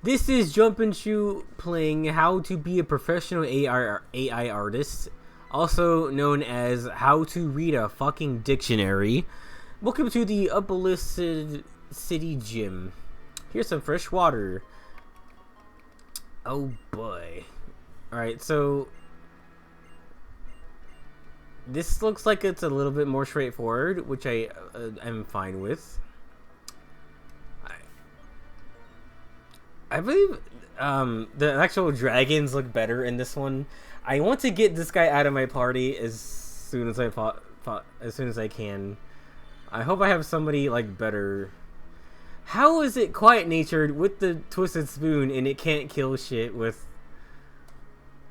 This is Jump and Shoot playing How to Be a Professional AI Artist, also known as How to Read a Fucking Dictionary. Welcome to the Uplisted City Gym. Here's some fresh water. Oh boy. Alright, so this looks like it's a little bit more straightforward, which I am fine with. I believe the actual dragons look better in this one. I want to get this guy out of my party as soon as I can. I hope I have somebody like better. How is it quiet natured with the twisted spoon and it can't kill shit with?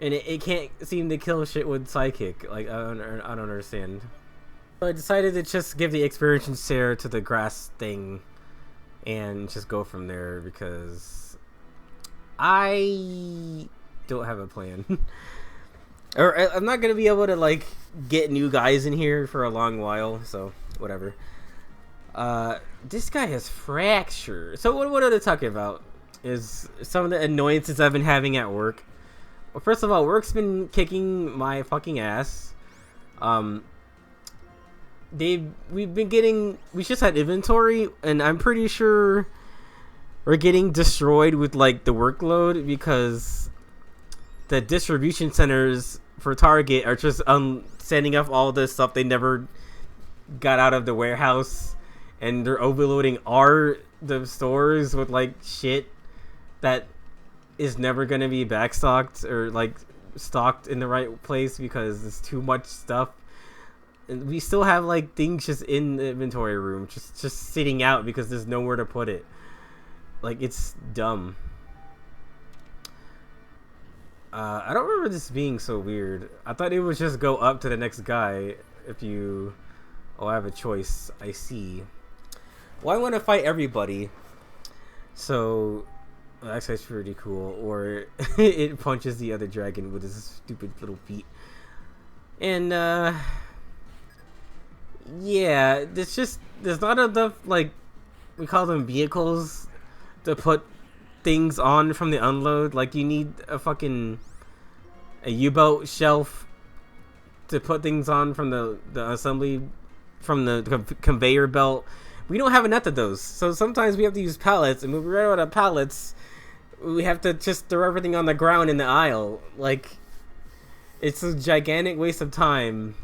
And it can't seem to kill shit with psychic. Like I don't understand. So I decided to just give the experience share to the grass thing, and just go from there because I don't have a plan. Or I'm not gonna be able to like get new guys in here for a long while, so whatever. This guy has fracture. So what are they talking about? Is some of the annoyances I've been having at work. Well, first of all, work's been kicking my fucking ass. We just had inventory, and I'm pretty sure we're getting destroyed with like the workload because the distribution centers for Target are just sending up all this stuff they never got out of the warehouse, and they're overloading the stores with like shit that is never gonna be backstocked or like stocked in the right place because it's too much stuff. And we still have like things just in the inventory room just sitting out because there's nowhere to put it. Like, it's dumb. I don't remember this being so weird. I thought it would just go up to the next guy if you... Oh, I have a choice. I see. Well, I want to fight everybody. So, actually, that's pretty cool. Or it punches the other dragon with his stupid little feet. And, yeah, there's not enough, like, we call them vehicles to put things on from the unload. Like, you need a U-boat shelf to put things on from the assembly, from the conveyor belt. We don't have enough of those, so sometimes we have to use pallets, and when we run out of pallets, we have to just throw everything on the ground in the aisle. Like, it's a gigantic waste of time.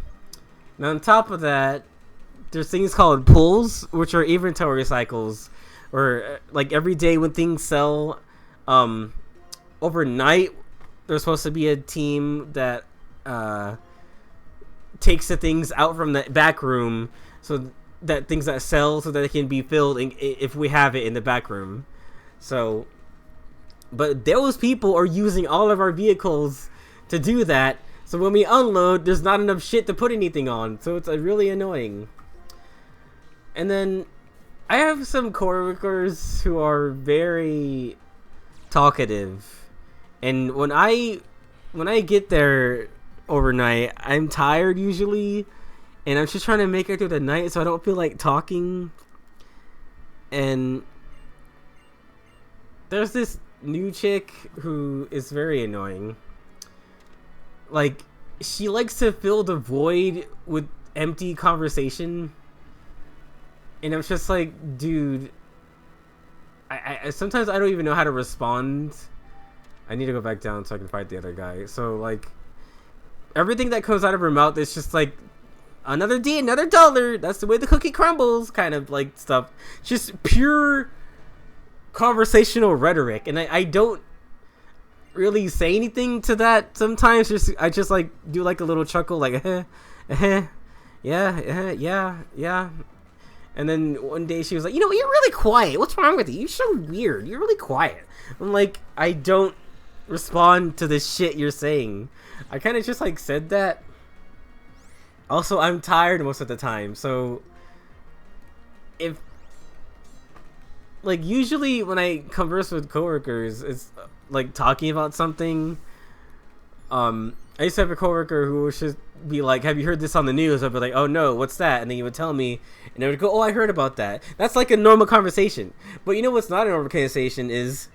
And on top of that, there's things called pulls, which are inventory cycles, or like every day when things sell, overnight there's supposed to be a team that takes the things out from the back room, so that things that sell, so that it can be filled if we have it in the back room. So, but those people are using all of our vehicles to do that, so when we unload, there's not enough shit to put anything on, so it's really annoying. And then I have some coworkers who are very talkative, and when I get there overnight, I'm tired usually, and I'm just trying to make it through the night so I don't feel like talking. And there's this new chick who is very annoying. Like, she likes to fill the void with empty conversation. And I'm just like, dude, I sometimes I don't even know how to respond. I need to go back down so I can fight the other guy. So, like, everything that comes out of her mouth is just like, another D, another dollar. That's the way the cookie crumbles, kind of like stuff. Just pure conversational rhetoric. And I don't really say anything to that sometimes. I just like do like a little chuckle, like, yeah. And then one day she was like, you know, you're really quiet. What's wrong with you? You're so weird. You're really quiet. I'm like, I don't respond to the shit you're saying. I kind of just like said that. Also, I'm tired most of the time. So if like usually when I converse with coworkers, it's like talking about something. I used to have a coworker who would just be like, have you heard this on the news? I'd be like, oh no, what's that? And then he would tell me, and I would go, oh, I heard about that. That's like a normal conversation. But you know what's not a normal conversation is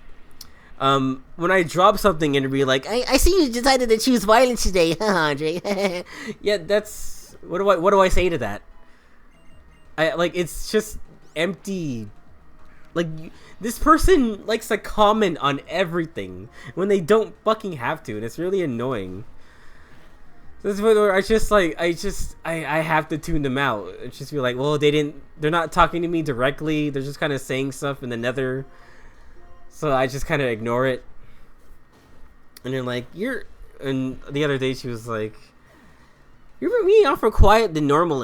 when I drop something and be like, I see you decided to choose violence today, huh, Andre? Yeah, that's what do I say to that? It's just empty. Like, this person likes to comment on everything when they don't fucking have to, and it's really annoying. This is where I have to tune them out. It's just be like, well, they're not talking to me directly. They're just kind of saying stuff in the nether. So I just kind of ignore it. And they're like, and the other day she was like, you're being off for quieter than normal.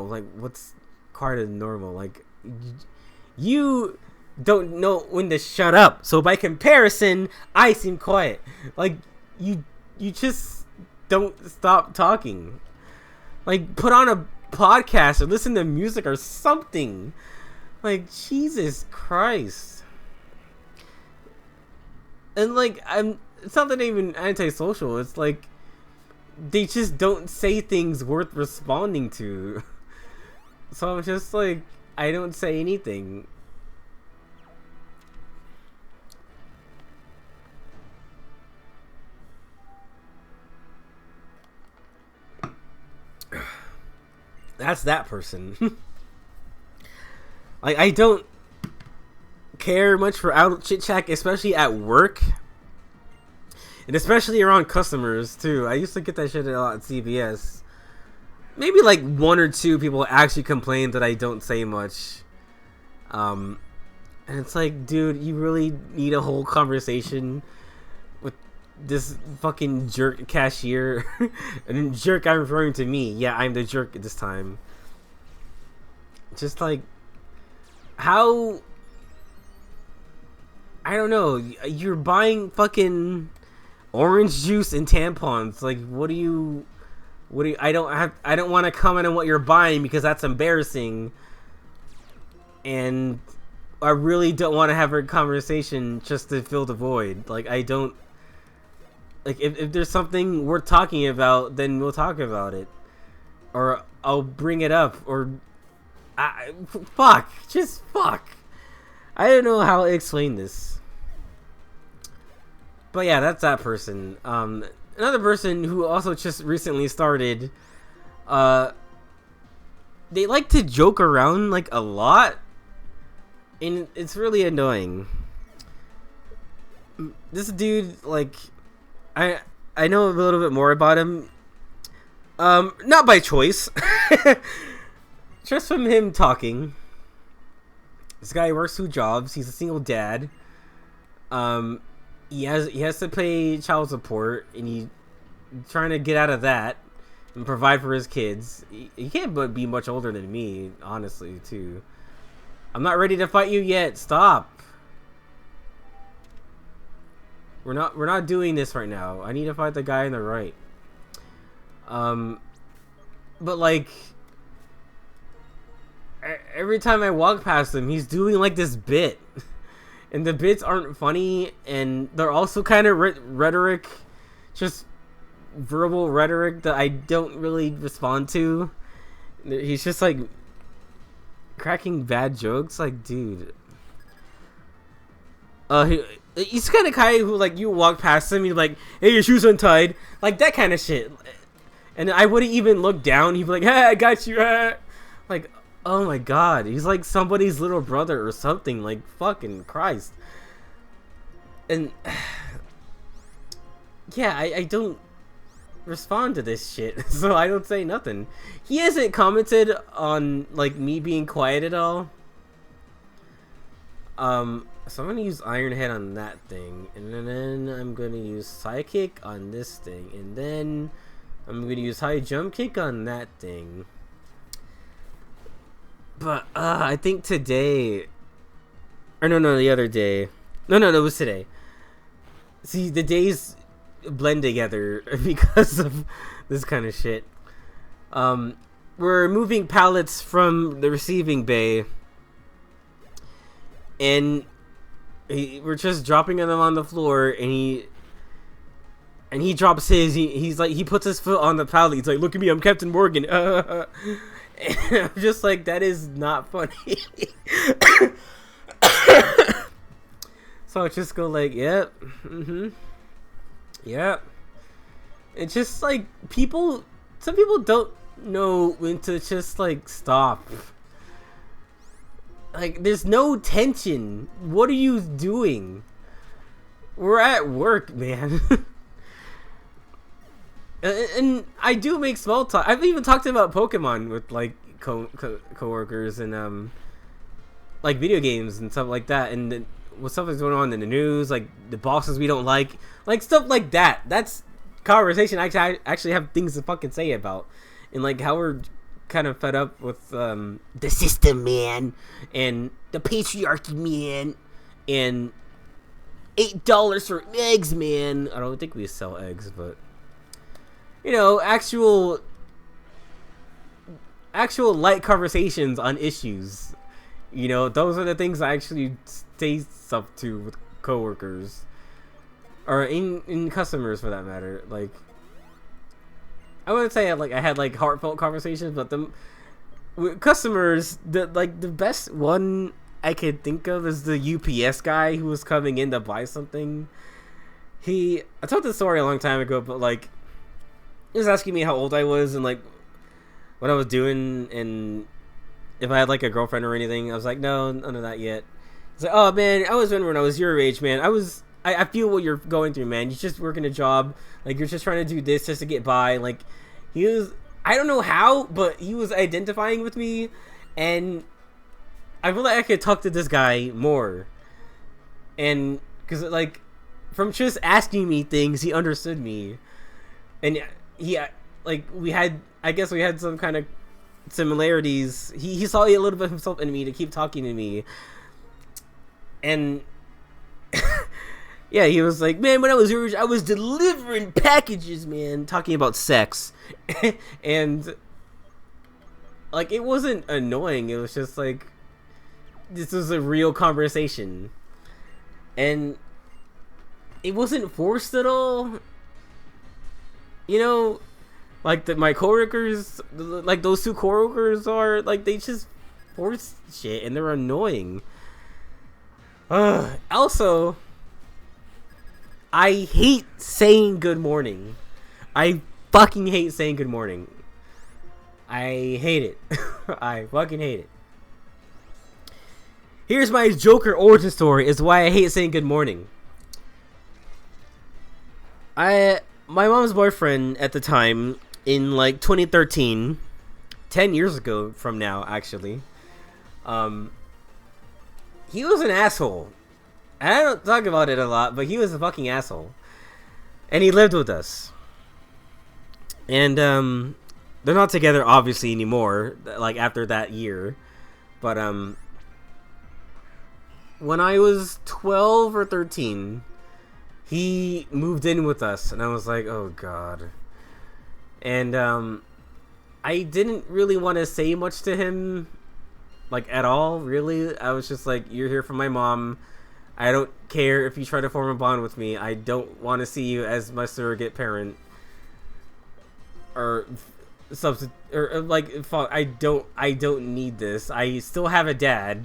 Like, what's quieter than normal? Like, you don't know when to shut up. So by comparison, I seem quiet. Like, you just don't stop talking. Like, put on a podcast or listen to music or something. Like, Jesus Christ. And like, it's not that I'm even antisocial. It's like, they just don't say things worth responding to. So I'm just like, I don't say anything. That's that person. Like, I don't care much for out chit chat, especially at work. And especially around customers, too. I used to get that shit a lot at CVS. Maybe, like, one or two people actually complain that I don't say much. And it's like, dude, you really need a whole conversation with this fucking jerk cashier? And jerk, I'm referring to me. Yeah, I'm the jerk this time. Just, like, how... I don't know. You're buying fucking orange juice and tampons. Like, what do you I don't want to comment on what you're buying because that's embarrassing. And I really don't want to have a conversation just to fill the void. Like, I don't, like, if there's something worth talking about, then we'll talk about it. Or I'll bring it up, or fuck. I don't know how to explain this. But yeah, that's that person. Another person who also just recently started, they like to joke around, like, a lot. And it's really annoying. This dude, like, I know a little bit more about him. Not by choice. Just from him talking. This guy works 2 jobs. He's a single dad. He has to pay child support, and he's trying to get out of that and provide for his kids. He can't be much older than me, honestly, too. I'm not ready to fight you yet. Stop. We're not doing this right now. I need to fight the guy on the right. But like, every time I walk past him, he's doing like this bit. And the bits aren't funny, and they're also kind of rhetoric, just verbal rhetoric that I don't really respond to. He's just like cracking bad jokes, like, dude. He's kind of guy who, like, you walk past him, you're like, hey, your shoes untied, like that kind of shit. And I wouldn't even look down. He'd be like, hey, I got you. Like, oh my god, he's like somebody's little brother or something. Like, fucking Christ. And yeah, I don't respond to this shit, so I don't say nothing. He hasn't commented on, like, me being quiet at all. So I'm gonna use Iron Head on that thing, and then I'm gonna use Psychic on this thing, and then I'm gonna use High Jump Kick on that thing. But I think today, or no, the other day. No, it was today. See, the days blend together because of this kind of shit. We're moving pallets from the receiving bay, and we're just dropping them on the floor, and he drops his. He's like, he puts his foot on the pallet. He's like, "Look at me, I'm Captain Morgan." And I'm just like, that is not funny. So I just go like, yep, yep. It's just like some people don't know when to just like stop. Like, there's no tension. What are you doing? We're at work, man. And I do make small talk. I've even talked about Pokemon with like coworkers and like video games and stuff like that. And then what stuff is going on in the news, like the bosses we don't like stuff like that. That's conversation I actually have things to fucking say about, and like how we're kind of fed up with the system, man, and the patriarchy, man, and $8 for eggs, man. I don't think we sell eggs, but you know, actual light conversations on issues. You know, those are the things I actually say stuff to with coworkers or in customers for that matter. Like, I wouldn't say I had like heartfelt conversations, but with customers, the best one I could think of is the UPS guy who was coming in to buy something. I told this story a long time ago, but like, he was asking me how old I was and like what I was doing and if I had like a girlfriend or anything. I was like, no, none of that yet. He's like, oh man, I was when I was your age, man. I feel what you're going through, man. You're just working a job. Like, you're just trying to do this just to get by. Like, I don't know how, but he was identifying with me. And I feel like I could talk to this guy more. And, because, like, from just asking me things, he understood me. And I guess we had some kind of similarities. He saw a little bit of himself in me to keep talking to me. And yeah, he was like, man, when I was your age, I was delivering packages, man, talking about sex. And like, it wasn't annoying, it was just like, this was a real conversation. And it wasn't forced at all. You know, like my coworkers, like those two coworkers are like, they just force shit and they're annoying. Also, I hate saying good morning. I fucking hate saying good morning. I hate it. I fucking hate it. Here's my Joker origin story is why I hate saying good morning. My mom's boyfriend at the time, in like 2013, 10 years ago from now actually, he was an asshole. I don't talk about it a lot, but he was a fucking asshole. And he lived with us. And they're not together obviously anymore, like after that year. But when I was 12 or 13, he moved in with us, and I was like, oh god. And I didn't really want to say much to him, like at all, really. I was just like, you're here for my mom. I don't care if you try to form a bond with me. I don't want to see you as my surrogate parent or I don't need this. I still have a dad.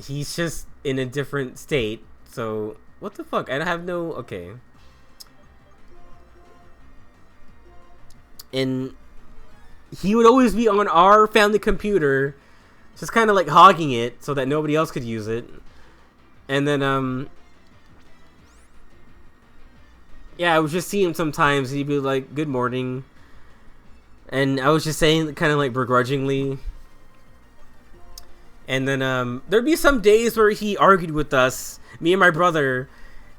He's just in a different state. So what the fuck? I don't have no. Okay. And he would always be on our family computer, just kind of like hogging it so that nobody else could use it. And then yeah, I would just see him sometimes. He'd be like, "Good morning," and I was just saying, kind of like begrudgingly. And then there'd be some days where he argued with us, me and my brother,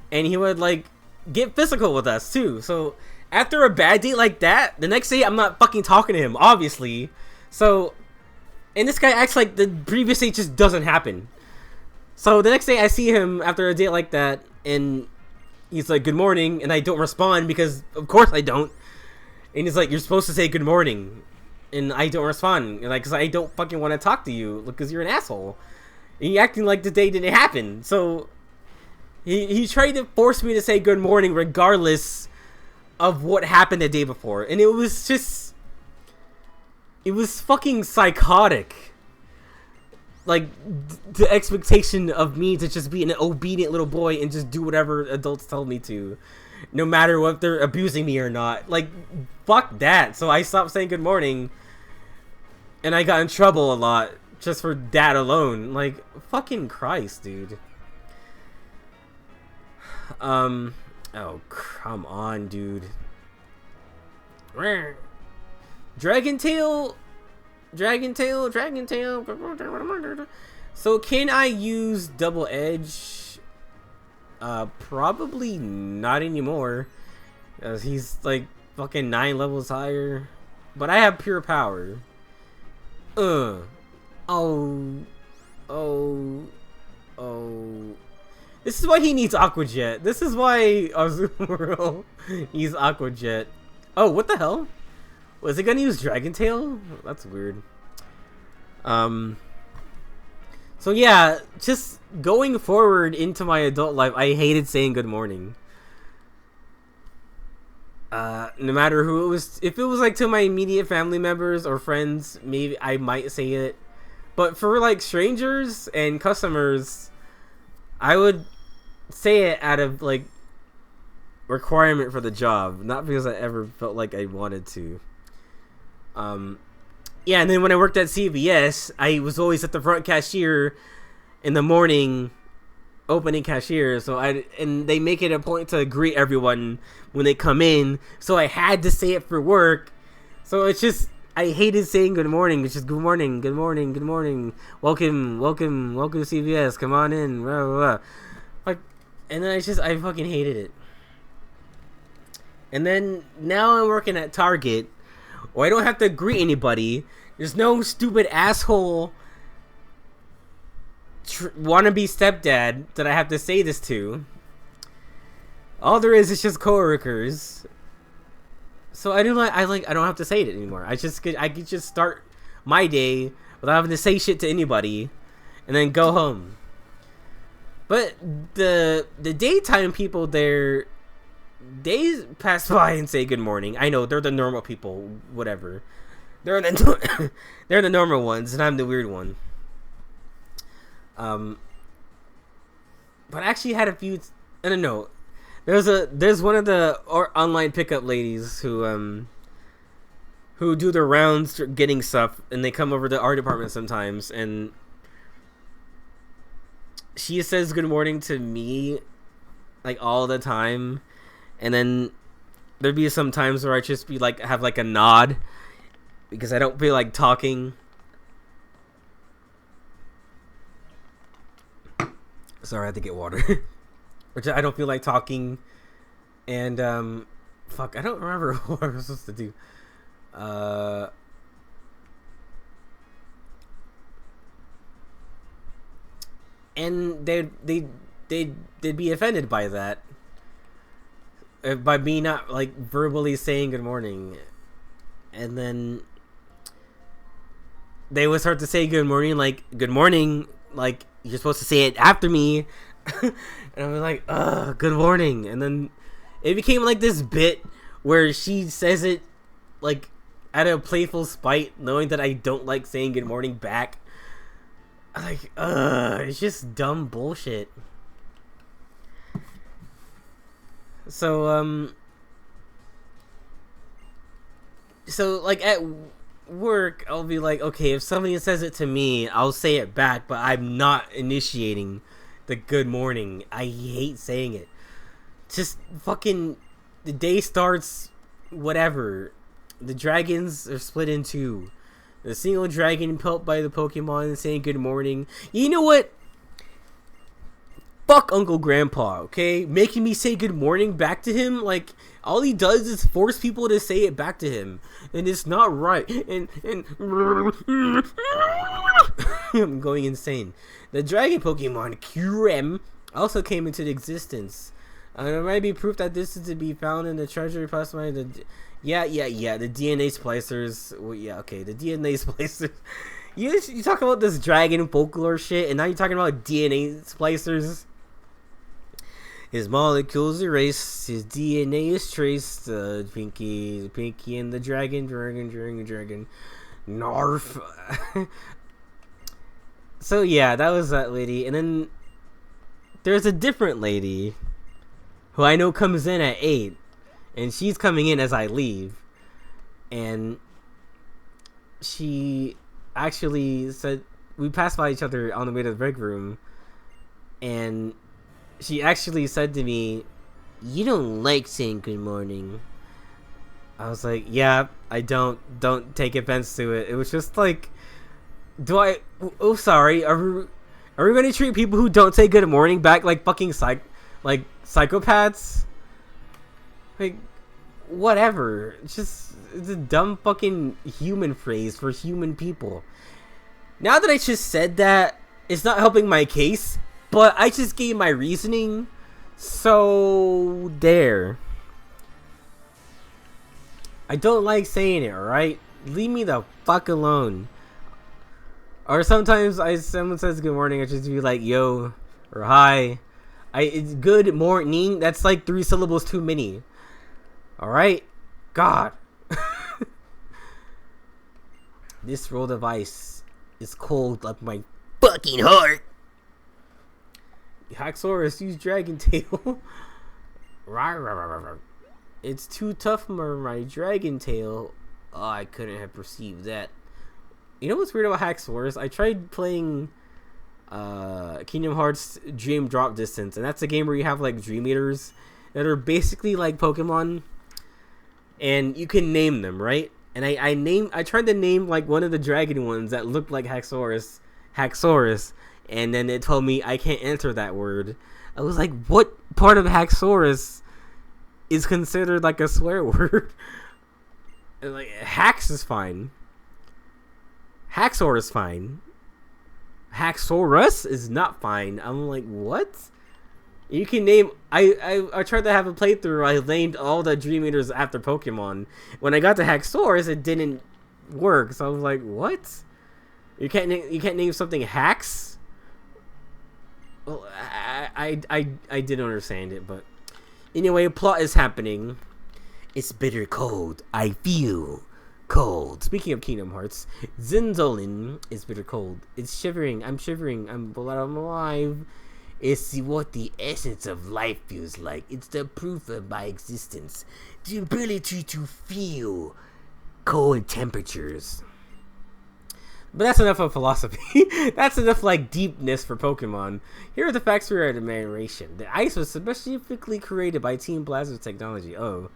and he would like get physical with us too. So after a bad day like that, the next day I'm not fucking talking to him, obviously. So, and this guy acts like the previous day just doesn't happen. So the next day I see him after a day like that, and he's like, "Good morning," and I don't respond because of course I don't. And he's like, "You're supposed to say good morning," and I don't respond, and like, cause I don't fucking want to talk to you because you're an asshole. And you're acting like the day didn't happen. So he tried to force me to say good morning regardless of what happened the day before, and it was fucking psychotic. like the expectation of me to just be an obedient little boy and just do whatever adults tell me to, no matter what they're abusing me or not. Like, fuck that. So I stopped saying good morning, and I got in trouble a lot just for that alone. Like, fucking Christ, dude. Oh, come on, dude. Dragon Tail. So can I use double edge? Probably not anymore, as he's like fucking 9 levels higher. But I have pure power. Oh. This is why he needs Aqua Jet. This is why Azumarill needs Aqua Jet. Oh, what the hell? Was it gonna use Dragon Tail? That's weird. So yeah, just going forward into my adult life, I hated saying good morning. No matter who it was. If it was like to my immediate family members or friends, maybe I might say it. But for like strangers and customers, I would say it out of like requirement for the job, not because I ever felt like I wanted to. Yeah, and then when I worked at CVS, I was always at the front cashier in the morning, opening cashier. And they make it a point to greet everyone when they come in. So I had to say it for work. So it's just, I hated saying good morning. It's just good morning, good morning, good morning. Welcome to CVS. Come on in. Blah, blah, blah. Like, and then I fucking hated it. And then now I'm working at Target, or I don't have to greet anybody. There's no stupid asshole wannabe stepdad that I have to say this to. All there is just coworkers. So I don't have to say it anymore. I could just start my day without having to say shit to anybody, and then go home. But the daytime people there, they pass by and say good morning. I know they're the normal people, whatever. They're the normal ones, and I'm the weird one. But I actually had a few. I don't know. There's one of the online pickup ladies who do the rounds getting stuff, and they come over to our department sometimes, and she says good morning to me like all the time. And then there'd be some times where I just be like, have like a nod because I don't feel like talking. Sorry, I had to get water. Which I don't feel like talking. And fuck, I don't remember what I was supposed to do. And they'd be offended by that. By me not like verbally saying good morning. And then they would start to say good morning, like you're supposed to say it after me. And I was like, good morning. And then it became like this bit where she says it like out of playful spite, knowing that I don't like saying good morning back. Like, it's just dumb bullshit. So like at work, I'll be like, okay, if somebody says it to me, I'll say it back, but I'm not initiating the good morning. I hate saying it. Just fucking, the day starts, whatever. The dragons are split in two. The single dragon pelt by the Pokemon saying good morning. You know what? Fuck Uncle Grandpa, okay? Making me say good morning back to him, like, all he does is force people to say it back to him. And it's not right. And I'm going insane. The dragon Pokemon, Kyurem, also came into existence. There might be proof that this is to be found in the treasure, possibly the... Yeah, the DNA splicers. Well, yeah, okay, the DNA splicers. You talk about this dragon folklore shit, and now you're talking about DNA splicers. His molecules erased, his DNA is traced. Pinky and the dragon. Narf. So yeah, that was that lady, and then there's a different lady who I know comes in at 8, and she's coming in as I leave, and she actually said we passed by each other on the way to the break room, and she actually said to me, "You don't like saying good morning." I was like, "Yeah, I don't. Don't take offense to it." It was just like, do I? Oh, sorry. Are we going to treat people who don't say good morning back like fucking like psychopaths? Like, whatever. It's a dumb fucking human phrase for human people. Now that I just said that, it's not helping my case, but I just gave my reasoning. So there. I don't like saying it, alright? Leave me the fuck alone. Or sometimes someone says good morning, I just be like, yo, or hi. It's good morning. That's like 3 syllables too many. Alright? God. This roll of ice is cold like my fucking heart. Haxorus, use Dragon Tail. It's too tough for my Dragon Tail. Oh, I couldn't have perceived that. You know what's weird about Haxorus? I tried playing Kingdom Hearts Dream Drop Distance, and that's a game where you have like Dream Eaters that are basically like Pokemon, and you can name them, right? And I tried to name like one of the dragon ones that looked like Haxorus, and then it told me I can't answer that word. I was like, what part of Haxorus is considered like a swear word? And like, Hax is fine. Haxor is fine. Haxorus is not fine. I'm like, what? You can name. I tried to have a playthrough. I named all the Dream Eaters after Pokemon. When I got to Haxorus, it didn't work. So I was like, what? You can't name something Hax? Well, I didn't understand it, but anyway, plot is happening. It's bitter cold. I feel cold. Speaking of Kingdom Hearts, Zinzolin is bitter cold. It's shivering. I'm shivering. I'm alive. It's what the essence of life feels like. It's the proof of my existence. The ability to feel cold temperatures. But that's enough of philosophy. That's enough like deepness for Pokemon. Here are the facts for your admiration. The ice was specifically created by Team Plasma technology. Oh,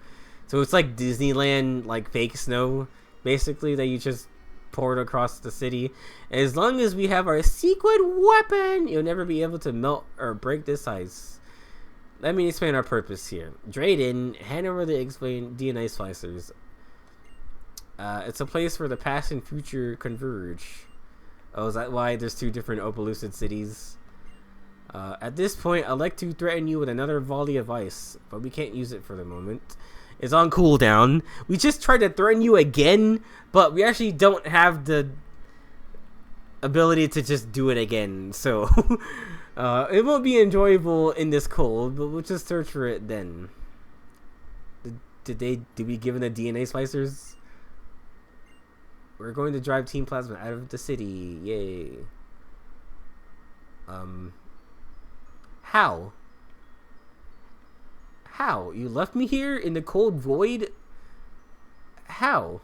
so it's like Disneyland, like fake snow, basically, that you just poured across the city. As long as we have our secret weapon, you'll never be able to melt or break this ice. Let me explain our purpose here. Drayden, hand over the explain DNA slicers. It's a place where the past and future converge. Oh, is that why there's 2 different Opelucid cities? At this point, I'd like to threaten you with another volley of ice, but we can't use it for the moment. It's on cooldown. We just tried to threaten you again, but we actually don't have the ability to just do it again. So, it won't be enjoyable in this cold, but we'll just search for it then. Did we give them the DNA slicers? We're going to drive Team Plasma out of the city. Yay. How? How? You left me here in the cold void? How?